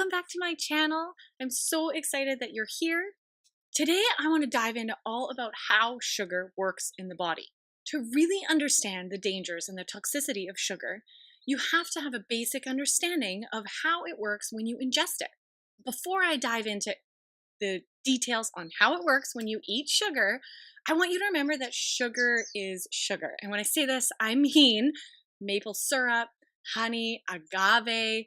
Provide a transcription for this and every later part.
Welcome back to my channel. I'm so excited that you're here. Today, I want to dive into all about how sugar works in the body. To really understand the dangers and the toxicity of sugar, you have to have a basic understanding of how it works when you ingest it. Before I dive into the details on how it works when you eat sugar, I want you to remember that sugar is sugar. And when I say this, I mean maple syrup, honey, agave,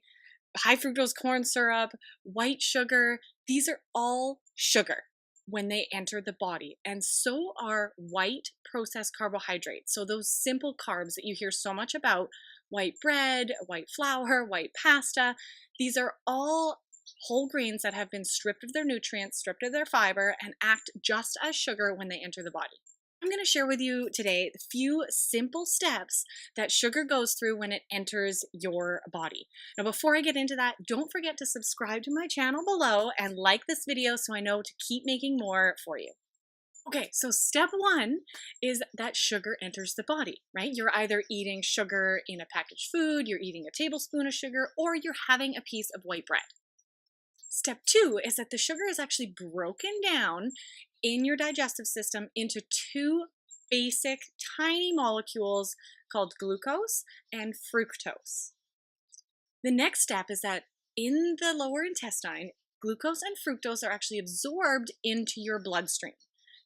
high fructose corn syrup, white sugar. These are all sugar when they enter the body. And so are white processed carbohydrates. So those simple carbs that you hear so much about, white bread, white flour, white pasta, these are all whole grains that have been stripped of their nutrients, stripped of their fiber, and act just as sugar when they enter the body. I'm going to share with you today a few simple steps that sugar goes through when it enters your body. Now, before I get into that, don't forget to subscribe to my channel below and like this video so I know to keep making more for you. Okay, so step one is that sugar enters the body, right? You're either eating sugar in a packaged food, you're eating a tablespoon of sugar, or you're having a piece of white bread. Step two is that the sugar is actually broken down in your digestive system into two basic tiny molecules called glucose and fructose. The next step is that in the lower intestine, glucose and fructose are actually absorbed into your bloodstream.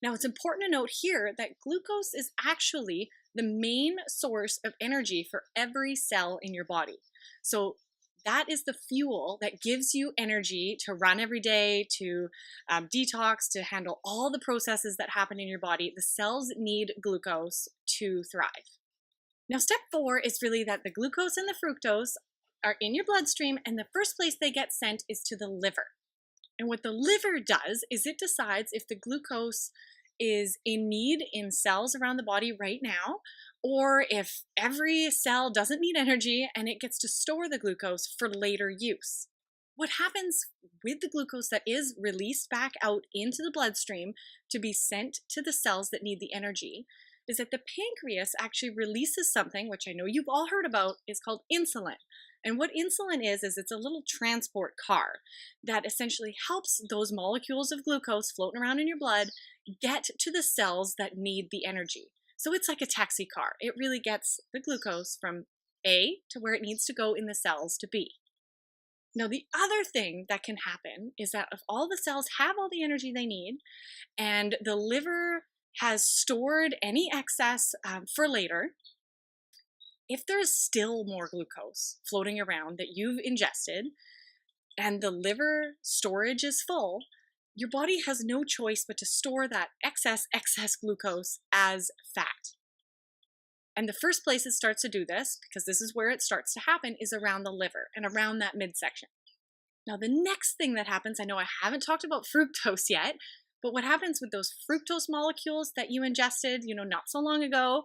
Now, it's important to note here that glucose is actually the main source of energy for every cell in your body. So that is the fuel that gives you energy to run every day, to detox, to handle all the processes that happen in your body. The cells need glucose to thrive. Now, step four is really that the glucose and the fructose are in your bloodstream, and the first place they get sent is to the liver. And what the liver does is it decides if the glucose is in need in cells around the body right now, or if every cell doesn't need energy and it gets to store the glucose for later use. What happens with the glucose that is released back out into the bloodstream to be sent to the cells that need the energy is that the pancreas actually releases something, which I know you've all heard about, is called insulin. And what insulin is it's a little transport car that essentially helps those molecules of glucose floating around in your blood get to the cells that need the energy. So it's like a taxi car. It really gets the glucose from A to where it needs to go in the cells to B. Now, the other thing that can happen is that if all the cells have all the energy they need and the liver has stored any excess for later, if there's still more glucose floating around that you've ingested and the liver storage is full, your body has no choice but to store that excess glucose as fat. And the first place it starts to do this, because this is where it starts to happen, is around the liver and around that midsection. Now, the next thing that happens, I know I haven't talked about fructose yet, but what happens with those fructose molecules that you ingested, not so long ago,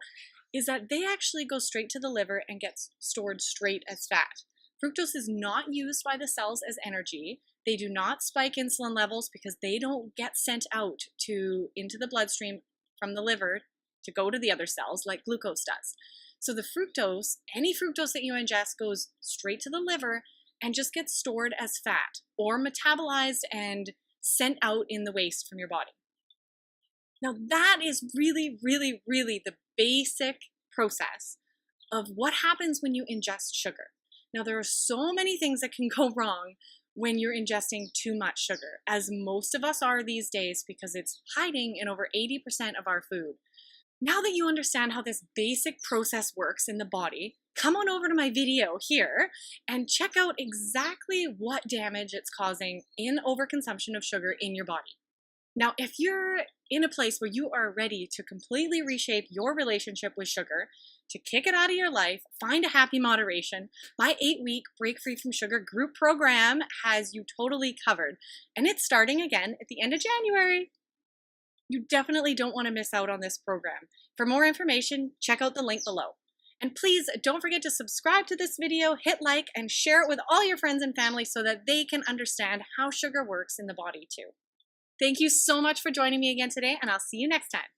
is that they actually go straight to the liver and get stored straight as fat. Fructose is not used by the cells as energy. They do not spike insulin levels because they don't get sent out into the bloodstream from the liver to go to the other cells like glucose does. So the fructose, any fructose that you ingest goes straight to the liver and just gets stored as fat or metabolized and sent out in the waste from your body. Now that is really, really, really the basic process of what happens when you ingest sugar. Now there are so many things that can go wrong when you're ingesting too much sugar, as most of us are these days because it's hiding in over 80% of our food. Now that you understand how this basic process works in the body, come on over to my video here and check out exactly what damage it's causing in overconsumption of sugar in your body. Now, if you're in a place where you are ready to completely reshape your relationship with sugar, to kick it out of your life, find a happy moderation, my 8-week Break Free from Sugar group program has you totally covered. And it's starting again at the end of January. You definitely don't want to miss out on this program. For more information, check out the link below. And please don't forget to subscribe to this video, hit like, and share it with all your friends and family so that they can understand how sugar works in the body too. Thank you so much for joining me again today, and I'll see you next time.